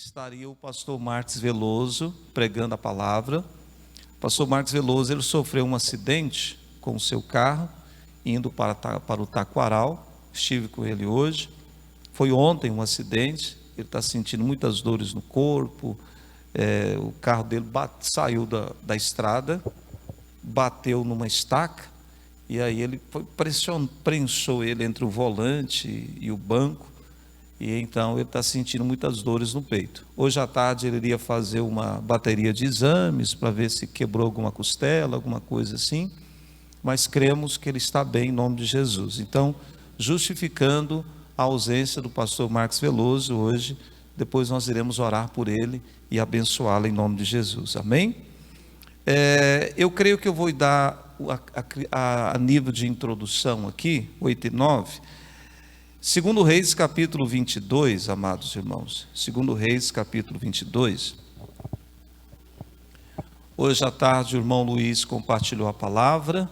estaria o pastor Marcos Veloso pregando a palavra. O pastor Marcos Veloso, ele sofreu um acidente com o seu carro, indo para o Taquaral. Estive com ele hoje. Foi ontem um acidente, ele está sentindo muitas dores no corpo. O carro dele saiu da estrada, bateu numa estaca, e aí ele prensou ele entre o volante e o banco, e então ele está sentindo muitas dores no peito. Hoje à tarde ele iria fazer uma bateria de exames para ver se quebrou alguma costela, alguma coisa assim, mas cremos que ele está bem em nome de Jesus. Então, justificando a ausência do pastor Marcos Veloso hoje, depois nós iremos orar por ele e abençoá-lo em nome de Jesus, amém? Eu creio que eu vou dar a nível de introdução aqui, 8 e 9, 2 Reis capítulo 22, amados irmãos, 2 Reis capítulo 22, hoje à tarde o irmão Luiz compartilhou a palavra,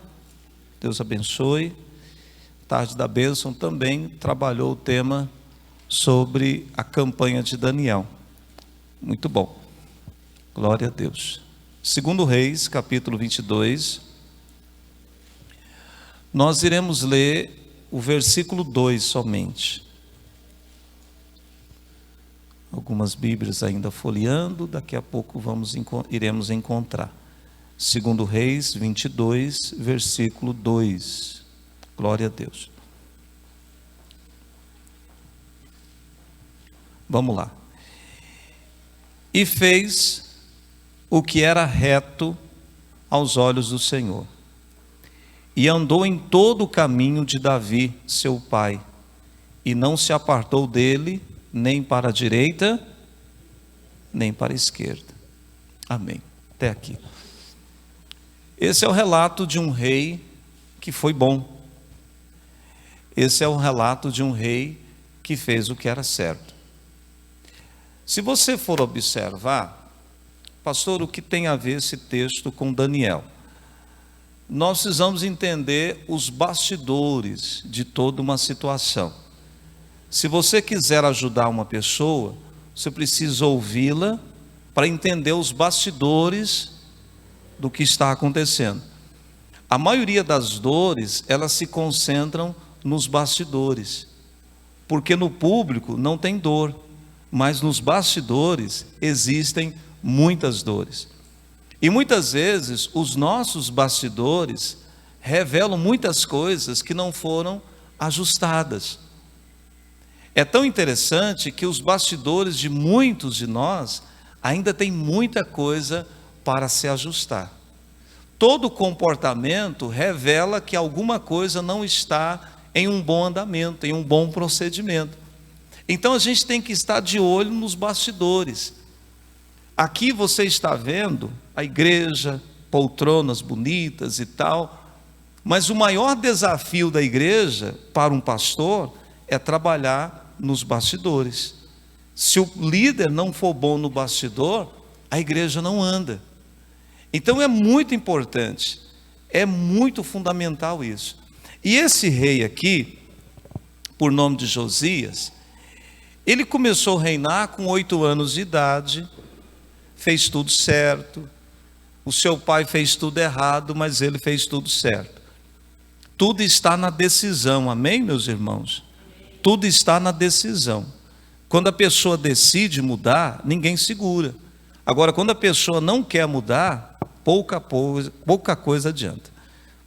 Deus abençoe. Tarde da bênção também trabalhou o tema sobre a campanha de Daniel, muito bom, glória a Deus. 2 Reis capítulo 22, nós iremos ler o versículo 2 somente. Algumas Bíblias ainda folheando, daqui a pouco iremos encontrar. 2 Reis 22, versículo 2. Glória a Deus. Vamos lá. E fez o que era reto aos olhos do Senhor, e andou em todo o caminho de Davi, seu pai, e não se apartou dele, nem para a direita, nem para a esquerda. Amém. Até aqui. Esse é o relato de um rei que foi bom. Esse é o relato de um rei que fez o que era certo. Se você for observar, pastor, o que tem a ver esse texto com Daniel? Nós precisamos entender os bastidores de toda uma situação. Se você quiser ajudar uma pessoa, você precisa ouvi-la para entender os bastidores do que está acontecendo. A maioria das dores, elas se concentram nos bastidores, porque no público não tem dor, mas nos bastidores existem muitas dores. E muitas vezes os nossos bastidores revelam muitas coisas que não foram ajustadas. É tão interessante que os bastidores de muitos de nós ainda tem muita coisa para se ajustar. Todo comportamento revela que alguma coisa não está em um bom andamento, em um bom procedimento. Então a gente tem que estar de olho nos bastidores. Aqui você está vendo a igreja, poltronas bonitas e tal, mas o maior desafio da igreja para um pastor é trabalhar nos bastidores. Se o líder não for bom no bastidor, a igreja não anda. Então é muito importante, é muito fundamental isso. E esse rei aqui, por nome de Josias, ele começou a reinar com 8 anos de idade, fez tudo certo. O seu pai fez tudo errado, mas ele fez tudo certo. Tudo está na decisão, amém, meus irmãos? Tudo está na decisão. Quando a pessoa decide mudar, ninguém segura. Agora, quando a pessoa não quer mudar, pouca coisa adianta.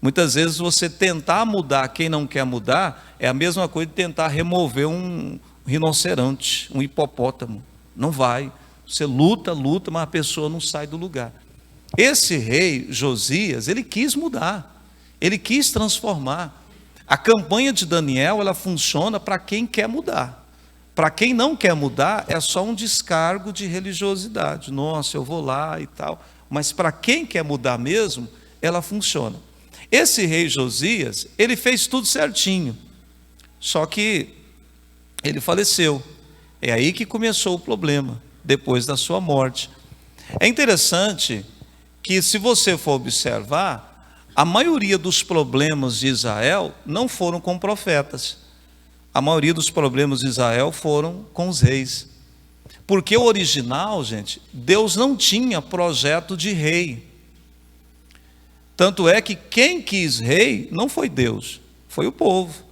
Muitas vezes você tentar mudar quem não quer mudar é a mesma coisa de tentar remover um rinoceronte, um hipopótamo. Não vai. Você luta, mas a pessoa não sai do lugar. Esse rei Josias, ele quis mudar, ele quis transformar. A campanha de Daniel, ela funciona para quem quer mudar. Para quem não quer mudar, é só um descargo de religiosidade. Nossa, eu vou lá e tal. Mas para quem quer mudar mesmo, ela funciona. Esse rei Josias, ele fez tudo certinho, só que ele faleceu. É aí que começou o problema, depois da sua morte. É interessante que, se você for observar, a maioria dos problemas de Israel não foram com profetas. A maioria dos problemas de Israel foram com os reis. Porque o original, gente, Deus não tinha projeto de rei. Tanto é que quem quis rei não foi Deus, foi o povo.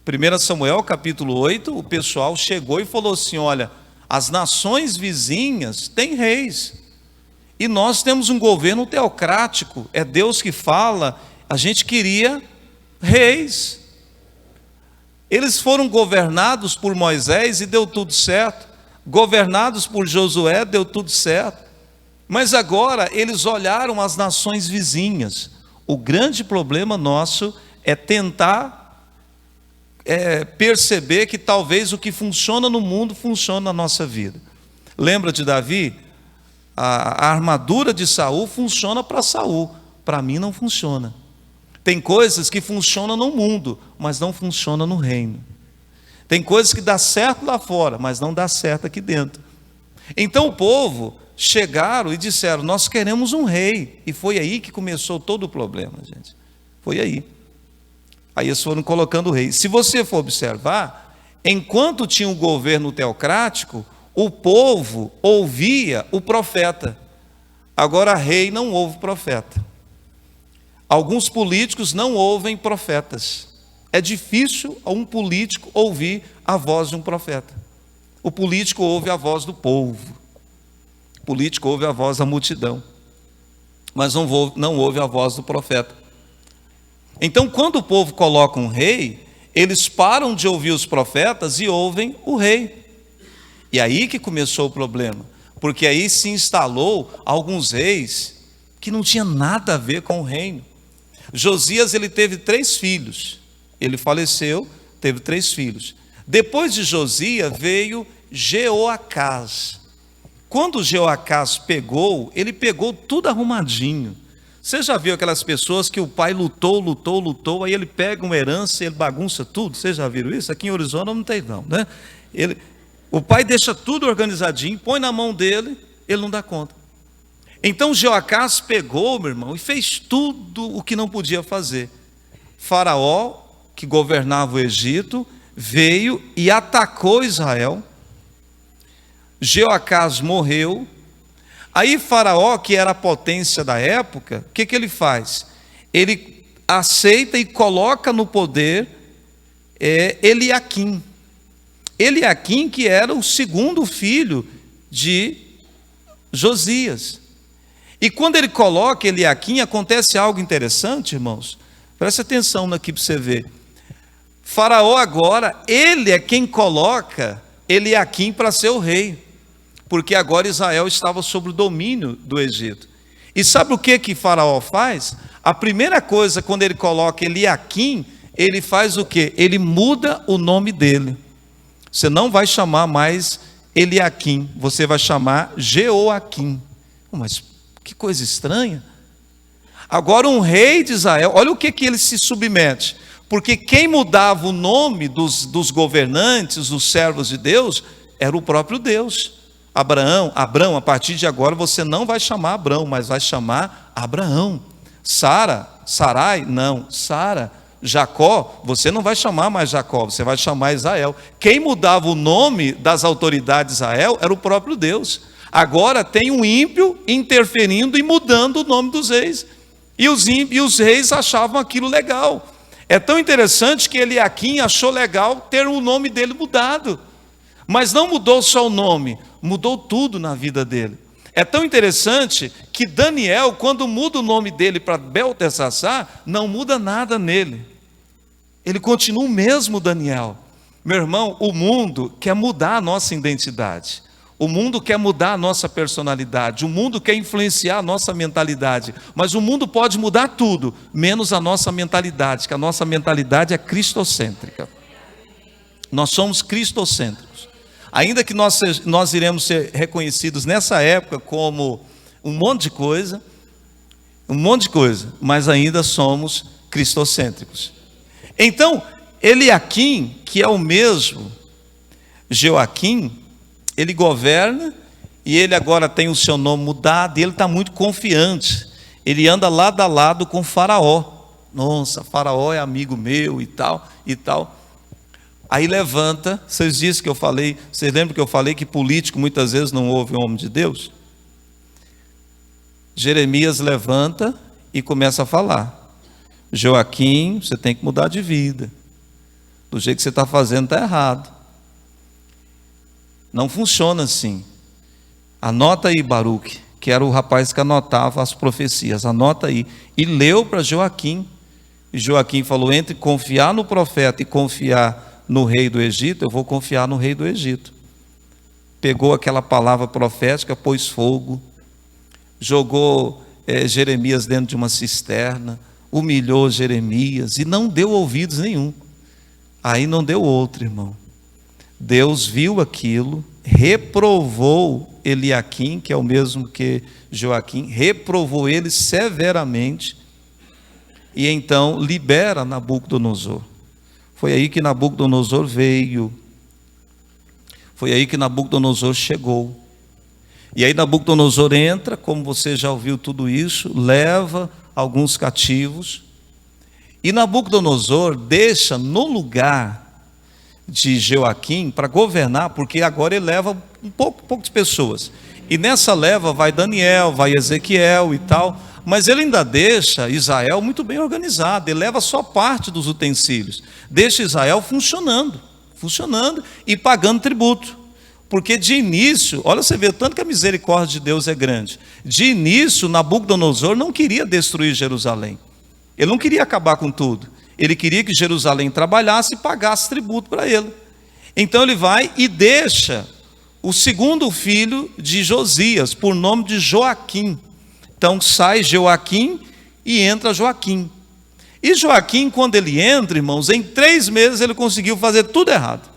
1 Samuel capítulo 8, o pessoal chegou e falou assim: olha, as nações vizinhas têm reis, e nós temos um governo teocrático, é Deus que fala, a gente queria reis. Eles foram governados por Moisés e deu tudo certo, governados por Josué, deu tudo certo, mas agora eles olharam as nações vizinhas. O grande problema nosso é tentar perceber que talvez o que funciona no mundo funcione na nossa vida. Lembra de Davi? A armadura de Saul funciona para Saul, para mim não funciona. Tem coisas que funcionam no mundo, mas não funcionam no reino. Tem coisas que dá certo lá fora, mas não dá certo aqui dentro. Então o povo chegaram e disseram: nós queremos um rei. E foi aí que começou todo o problema, gente. Foi aí. Aí eles foram colocando o rei. Se você for observar, enquanto tinha um governo teocrático, o povo ouvia o profeta. Agora rei não ouve profeta. Alguns políticos não ouvem profetas. É difícil um político ouvir a voz de um profeta. O político ouve a voz do povo. O político ouve a voz da multidão. Mas não ouve a voz do profeta. Então, quando o povo coloca um rei, eles param de ouvir os profetas e ouvem o rei. E aí que começou o problema. Porque aí se instalou alguns reis que não tinham nada a ver com o reino. Josias, ele teve 3 filhos. Ele faleceu, teve 3 filhos. Depois de Josias veio Jeoacás. Quando Jeoacás pegou, ele pegou tudo arrumadinho. Você já viu aquelas pessoas que o pai lutou, aí ele pega uma herança e ele bagunça tudo? Vocês já viram isso? Aqui em Arizona não tem não, né? O pai deixa tudo organizadinho, põe na mão dele, ele não dá conta. Então Jeoacás pegou, meu irmão, e fez tudo o que não podia fazer. Faraó, que governava o Egito, veio e atacou Israel. Jeoacás morreu. Aí Faraó, que era a potência da época, o que ele faz? Ele aceita e coloca no poder Eliaquim. Eliaquim, que era o segundo filho de Josias. E quando ele coloca Eliaquim, acontece algo interessante, irmãos. Preste atenção aqui para você ver. Faraó agora, ele é quem coloca Eliaquim para ser o rei. Porque agora Israel estava sob o domínio do Egito. E sabe o que Faraó faz? A primeira coisa, quando ele coloca Eliaquim, ele faz o quê? Ele muda o nome dele. Você não vai chamar mais Eliaquim, você vai chamar Jeoaquim. Mas que coisa estranha. Agora um rei de Israel, olha o que ele se submete. Porque quem mudava o nome dos governantes, dos servos de Deus, era o próprio Deus. Abrão, a partir de agora você não vai chamar Abrão, mas vai chamar Abraão. Sarai, não, Sara. Jacó, você não vai chamar mais Jacó, você vai chamar Israel. Quem mudava o nome das autoridades de Israel era o próprio Deus. Agora tem um ímpio interferindo e mudando o nome dos reis. E os reis achavam aquilo legal. É tão interessante que Eliaquim achou legal ter o nome dele mudado. Mas não mudou só o nome, mudou tudo na vida dele. É tão interessante que Daniel, quando muda o nome dele para Beltesassar, não muda nada nele. Ele continua o mesmo Daniel. Meu irmão, o mundo quer mudar a nossa identidade. O mundo quer mudar a nossa personalidade. O mundo quer influenciar a nossa mentalidade. Mas o mundo pode mudar tudo, menos a nossa mentalidade, que a nossa mentalidade é cristocêntrica. Nós somos cristocêntricos. Ainda que nós iremos ser reconhecidos nessa época como um monte de coisa, mas ainda somos cristocêntricos. Então, Eliaquim, que é o mesmo Jeoaquim, ele governa e ele agora tem o seu nome mudado e ele está muito confiante. Ele anda lado a lado com Faraó. Nossa, Faraó é amigo meu e tal e tal. Aí levanta, vocês lembram que eu falei que político muitas vezes não ouve o homem de Deus? Jeremias levanta e começa a falar: Joaquim, você tem que mudar de vida, do jeito que você está fazendo está errado, não funciona assim. Anota aí, Baruque, que era o rapaz que anotava as profecias, anota aí, e leu para Joaquim. E Joaquim falou: entre confiar no profeta e confiar no rei do Egito, eu vou confiar no rei do Egito. Pegou aquela palavra profética, pôs fogo, jogou Jeremias dentro de uma cisterna, humilhou Jeremias e não deu ouvidos nenhum. Aí não deu outro, irmão. Deus viu aquilo, reprovou Eliaquim, que é o mesmo que Joaquim, reprovou ele severamente, e então libera Nabucodonosor. Foi aí que Nabucodonosor veio, foi aí que Nabucodonosor chegou. E aí Nabucodonosor entra, como você já ouviu tudo isso, leva alguns cativos, e Nabucodonosor deixa no lugar de Joaquim para governar, porque agora ele leva um pouco de pessoas, e nessa leva vai Daniel, vai Ezequiel e tal, mas ele ainda deixa Israel muito bem organizado, ele leva só parte dos utensílios, deixa Israel funcionando e pagando tributo. Porque de início, olha, você vê o tanto que a misericórdia de Deus é grande. De início, Nabucodonosor não queria destruir Jerusalém. Ele não queria acabar com tudo. Ele queria que Jerusalém trabalhasse e pagasse tributo para ele. Então ele vai e deixa o segundo filho de Josias, por nome de Joaquim. Então sai Joaquim e entra Joaquim. E Joaquim, quando ele entra, irmãos, em 3 meses ele conseguiu fazer tudo errado.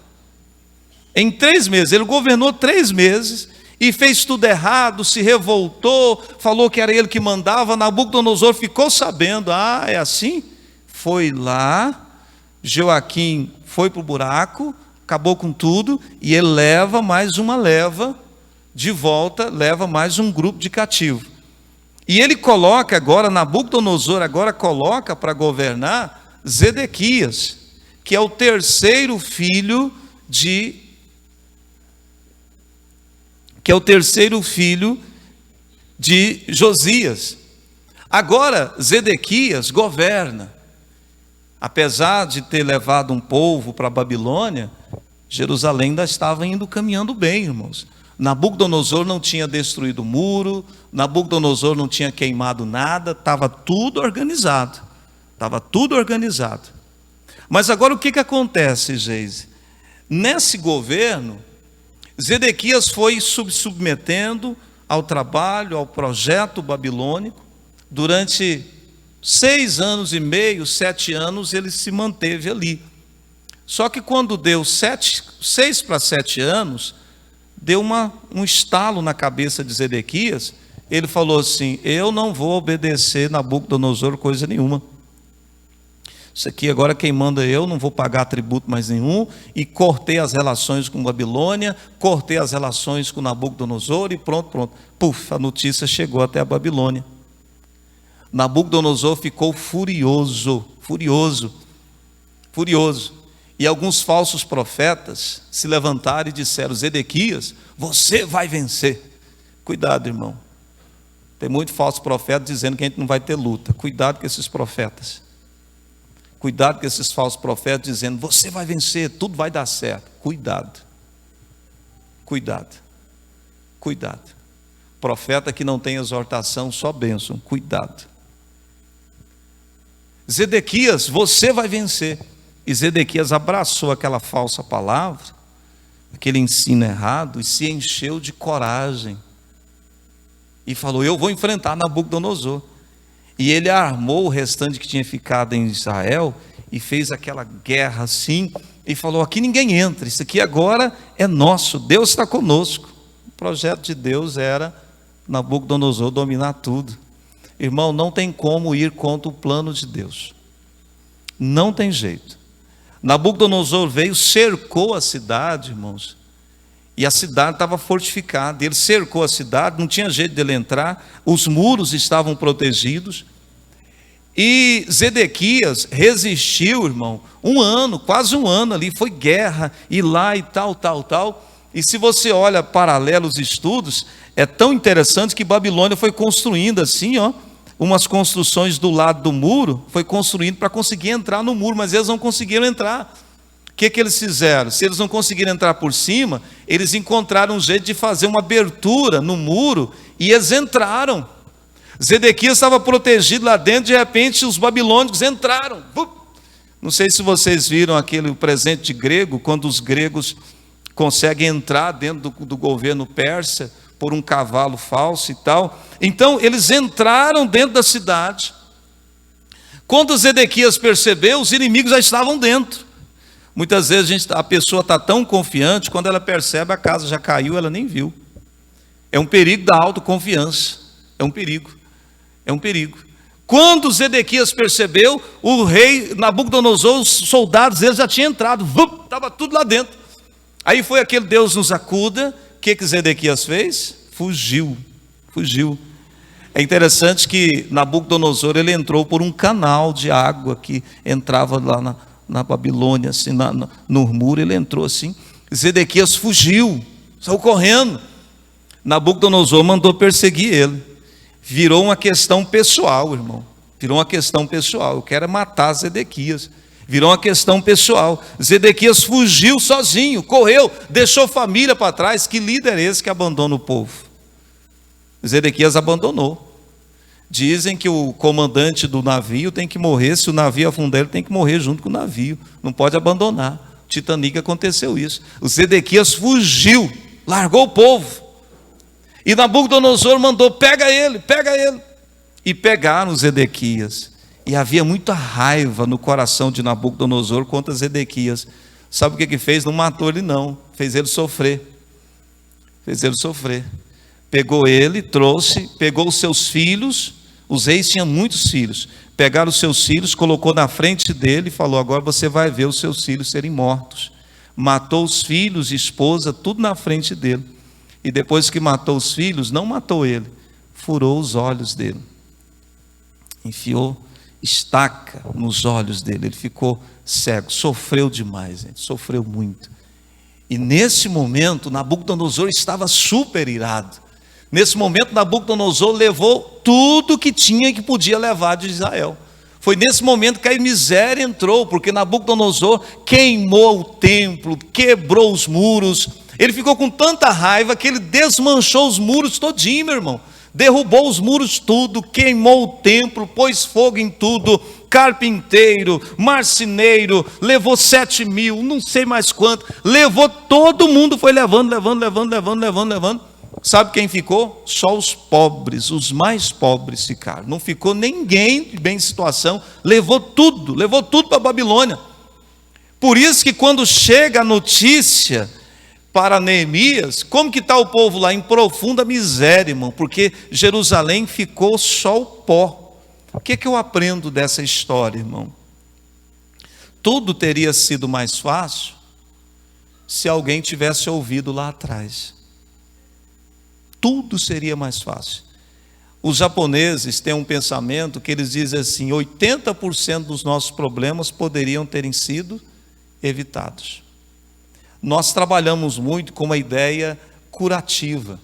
Em 3 meses, ele governou 3 meses e fez tudo errado, se revoltou, falou que era ele que mandava. Nabucodonosor ficou sabendo, é assim? Foi lá, Joaquim foi para o buraco, acabou com tudo, e ele leva mais uma leva de volta, leva mais um grupo de cativo. E ele coloca agora, Nabucodonosor agora coloca para governar Zedequias, que é o terceiro filho de Josias. Agora Zedequias governa. Apesar de ter levado um povo para a Babilônia, Jerusalém ainda estava indo caminhando bem, irmãos. Nabucodonosor não tinha destruído o muro, Nabucodonosor não tinha queimado nada, estava tudo organizado. Mas agora o que acontece, Geise? Nesse governo, Zedequias foi submetendo ao trabalho, ao projeto babilônico. Durante 6 anos e meio, 7 anos, ele se manteve ali. Só que quando deu 6 para 7 anos, deu um estalo na cabeça de Zedequias. Ele falou assim: eu não vou obedecer Nabucodonosor coisa nenhuma. Isso aqui agora quem manda eu, não vou pagar tributo mais nenhum, e cortei as relações com Babilônia, cortei as relações com Nabucodonosor, e pronto. Puf, a notícia chegou até a Babilônia. Nabucodonosor ficou furioso. E alguns falsos profetas se levantaram e disseram: Zedequias, você vai vencer. Cuidado, irmão. Tem muito falso profeta dizendo que a gente não vai ter luta. Cuidado com esses profetas. Cuidado com esses falsos profetas dizendo: você vai vencer, tudo vai dar certo. Cuidado. Profeta que não tem exortação, só bênção. Cuidado. Zedequias, você vai vencer. E Zedequias abraçou aquela falsa palavra, aquele ensino errado, e se encheu de coragem. E falou: eu vou enfrentar Nabucodonosor. E ele armou o restante que tinha ficado em Israel e fez aquela guerra assim, e falou: aqui ninguém entra, isso aqui agora é nosso, Deus está conosco. O projeto de Deus era Nabucodonosor dominar tudo. Irmão, não tem como ir contra o plano de Deus, não tem jeito. Nabucodonosor veio, cercou a cidade, irmãos, e a cidade estava fortificada. Ele cercou a cidade, não tinha jeito dele entrar, os muros estavam protegidos. E Zedequias resistiu, irmão, um ano, quase um ano ali, foi guerra, e lá e tal. E se você olha paralelos estudos, é tão interessante que Babilônia foi construindo assim, ó, umas construções do lado do muro, foi construindo para conseguir entrar no muro, mas eles não conseguiram entrar. O que eles fizeram? Se eles não conseguiram entrar por cima, eles encontraram um jeito de fazer uma abertura no muro, e eles entraram. Zedequias estava protegido lá dentro, de repente os babilônicos entraram. Não sei se vocês viram aquele presente grego, quando os gregos conseguem entrar dentro do governo persa, por um cavalo falso e tal. Então eles entraram dentro da cidade. Quando Zedequias percebeu, os inimigos já estavam dentro. Muitas vezes a pessoa está tão confiante, quando ela percebe a casa já caiu, ela nem viu. É um perigo da autoconfiança. É um perigo. Quando Zedequias percebeu, o rei Nabucodonosor, os soldados deles já tinham entrado, estava tudo lá dentro. Aí foi aquele Deus nos acuda. O que Zedequias fez? Fugiu. É interessante que Nabucodonosor, ele entrou por um canal de água que entrava lá na Babilônia, assim, no muro, ele entrou assim. Zedequias fugiu, saiu correndo. Nabucodonosor mandou perseguir ele. Virou uma questão pessoal, irmão. Virou uma questão pessoal. Eu quero matar Zedequias. Virou uma questão pessoal. Zedequias fugiu sozinho, correu, deixou família para trás. Que líder é esse que abandona o povo? Zedequias abandonou. Dizem que o comandante do navio tem que morrer. Se o navio afundar, ele tem que morrer junto com o navio. Não pode abandonar. O Titanic aconteceu isso. O Zedequias fugiu, largou o povo. E Nabucodonosor mandou: pega ele. E pegaram Zedequias. E havia muita raiva no coração de Nabucodonosor contra Zedequias. Sabe o que fez? Não matou ele não, fez ele sofrer. Pegou ele, trouxe, pegou os seus filhos. Os reis tinham muitos filhos. Pegaram os seus filhos, colocou na frente dele e falou: agora você vai ver os seus filhos serem mortos. Matou os filhos, esposa, tudo na frente dele. E depois que matou os filhos, não matou ele, furou os olhos dele. Enfiou estaca nos olhos dele, ele ficou cego, sofreu demais, gente, sofreu muito. E nesse momento, Nabucodonosor estava super irado. Nesse momento, Nabucodonosor levou tudo que tinha e que podia levar de Israel. Foi nesse momento que a miséria entrou, porque Nabucodonosor queimou o templo, quebrou os muros. Ele ficou com tanta raiva que ele desmanchou os muros todinho, meu irmão. Derrubou os muros tudo, queimou o templo, pôs fogo em tudo. Carpinteiro, marceneiro, levou 7.000, não sei mais quanto. Levou todo mundo, foi levando. Sabe quem ficou? Só os pobres, os mais pobres ficaram. Não ficou ninguém bem em situação. Levou tudo para a Babilônia. Por isso que quando chega a notícia para Neemias, como que está o povo lá? Em profunda miséria, irmão, porque Jerusalém ficou só o pó. O que eu aprendo dessa história, irmão? Tudo teria sido mais fácil se alguém tivesse ouvido lá atrás. Tudo seria mais fácil. Os japoneses têm um pensamento que eles dizem assim: 80% dos nossos problemas poderiam terem sido evitados. Nós trabalhamos muito com uma ideia curativa.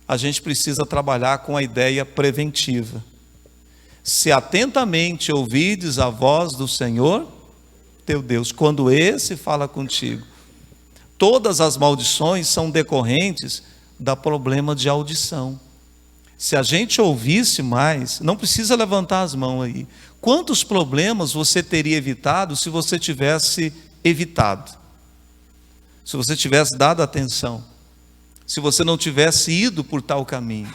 A gente precisa trabalhar com a ideia preventiva. Se atentamente ouvides a voz do Senhor, teu Deus, quando esse fala contigo, todas as maldições são decorrentes do problema de audição. Se a gente ouvisse mais, não precisa levantar as mãos aí. Quantos problemas você teria evitado se você tivesse evitado? Se você tivesse dado atenção, se você não tivesse ido por tal caminho.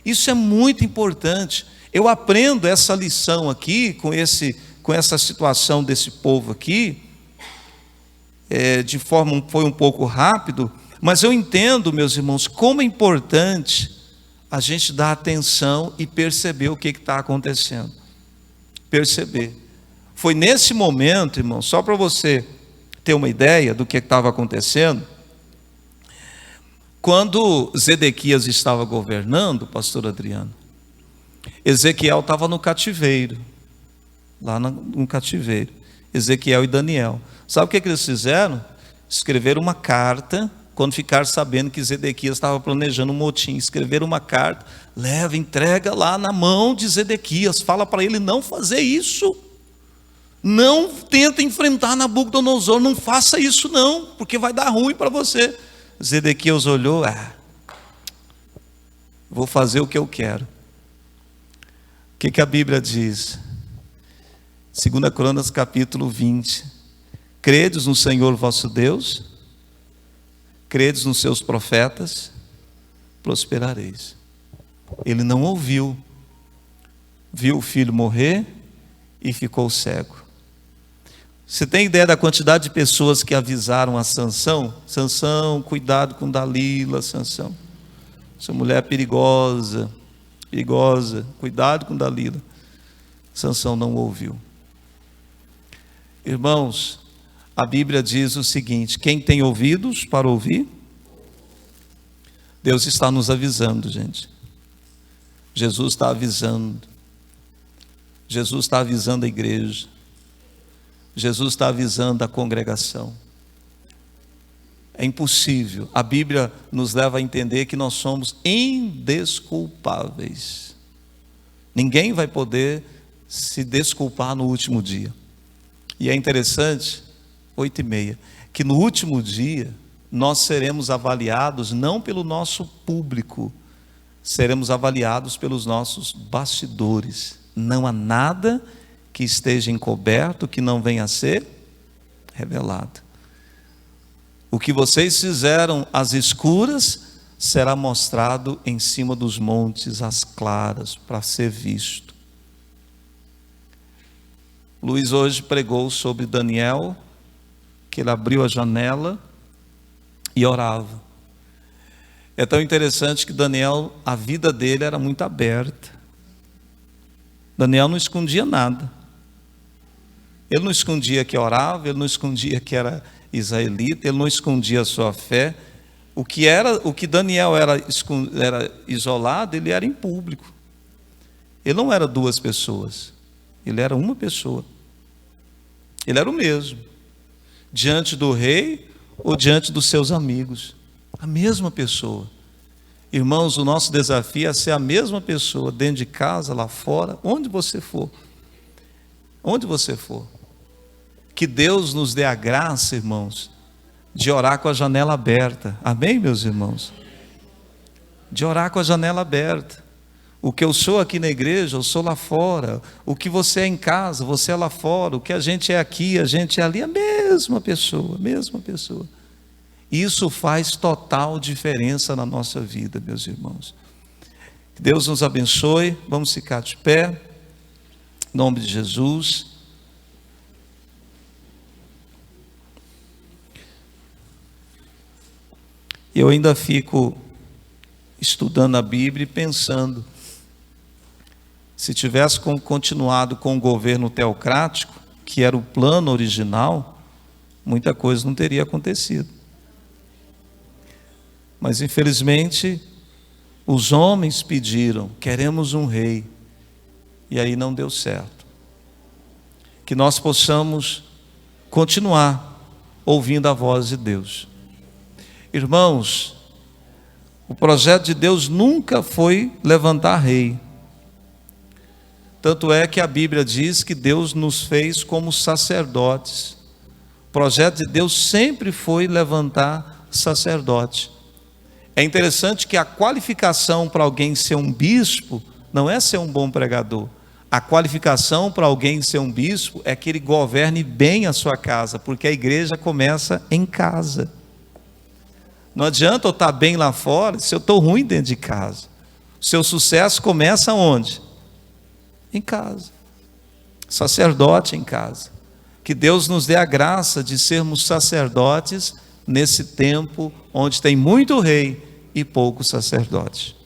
Isso é muito importante. Eu aprendo essa lição aqui, com essa situação desse povo aqui, foi um pouco rápido, mas eu entendo, meus irmãos, como é importante a gente dar atenção e perceber o que está acontecendo. Perceber. Foi nesse momento, irmão, só para você ter uma ideia do que estava acontecendo, quando Zedequias estava governando, pastor Adriano, Ezequiel estava no cativeiro, lá no cativeiro, Ezequiel e Daniel. Sabe o que eles fizeram? Escreveram uma carta, quando ficaram sabendo que Zedequias estava planejando um motim, escreveram uma carta, leva, entrega lá na mão de Zedequias, fala para ele não fazer isso, não tenta enfrentar Nabucodonosor, não faça isso não, porque vai dar ruim para você. Zedequias olhou, vou fazer o que eu quero. O que a Bíblia diz? 2 Crônicas capítulo 20. Credes no Senhor vosso Deus, credes nos seus profetas, prosperareis. Ele não ouviu, viu o filho morrer e ficou cego. Você tem ideia da quantidade de pessoas que avisaram a Sansão? Sansão, cuidado com Dalila, Sansão. Essa mulher é perigosa, cuidado com Dalila. Sansão não ouviu. Irmãos, a Bíblia diz o seguinte: quem tem ouvidos para ouvir, Deus está nos avisando, gente. Jesus está avisando. Jesus está avisando a igreja. Jesus está avisando a congregação. É impossível. A Bíblia nos leva a entender que nós somos indesculpáveis. Ninguém vai poder se desculpar no último dia. E é interessante, 8h30, que no último dia nós seremos avaliados não pelo nosso público, seremos avaliados pelos nossos bastidores. Não há nada que esteja encoberto que não venha a ser revelado. O que vocês fizeram às escuras será mostrado em cima dos montes às claras para ser visto. Luiz hoje pregou sobre Daniel, que ele abriu a janela e orava. É tão interessante que Daniel, a vida dele era muito aberta. Daniel não escondia nada. Ele não escondia que orava, ele não escondia que era israelita, ele não escondia a sua fé. O que Daniel era isolado, ele era em público. Ele não era duas pessoas, ele era uma pessoa. Ele era o mesmo, diante do rei ou diante dos seus amigos, a mesma pessoa. Irmãos, o nosso desafio é ser a mesma pessoa, dentro de casa, lá fora, onde você for. Onde você for. Que Deus nos dê a graça, irmãos, de orar com a janela aberta. Amém, meus irmãos? De orar com a janela aberta. O que eu sou aqui na igreja, eu sou lá fora. O que você é em casa, você é lá fora. O que a gente é aqui, a gente é ali, a mesma pessoa, mesma pessoa. Isso faz total diferença na nossa vida, meus irmãos. Que Deus nos abençoe. Vamos ficar de pé. Em nome de Jesus. Eu ainda fico estudando a Bíblia e pensando, se tivesse continuado com o governo teocrático, que era o plano original, muita coisa não teria acontecido. Mas infelizmente, os homens pediram, queremos um rei, e aí não deu certo. Que nós possamos continuar ouvindo a voz de Deus. Irmãos, o projeto de Deus nunca foi levantar rei. Tanto é que a Bíblia diz que Deus nos fez como sacerdotes. O projeto de Deus sempre foi levantar sacerdote. É interessante que a qualificação para alguém ser um bispo não é ser um bom pregador. A qualificação para alguém ser um bispo é que ele governe bem a sua casa, porque a igreja começa em casa. Não adianta eu estar bem lá fora se eu estou ruim dentro de casa. O seu sucesso começa onde? Em casa. Sacerdote em casa. Que Deus nos dê a graça de sermos sacerdotes nesse tempo onde tem muito rei e pouco sacerdote.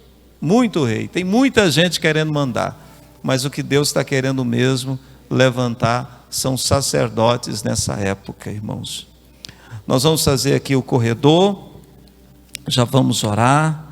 Muito rei. Tem muita gente querendo mandar. Mas o que Deus está querendo mesmo levantar são sacerdotes nessa época, irmãos. Nós vamos fazer aqui o corredor. Já vamos orar.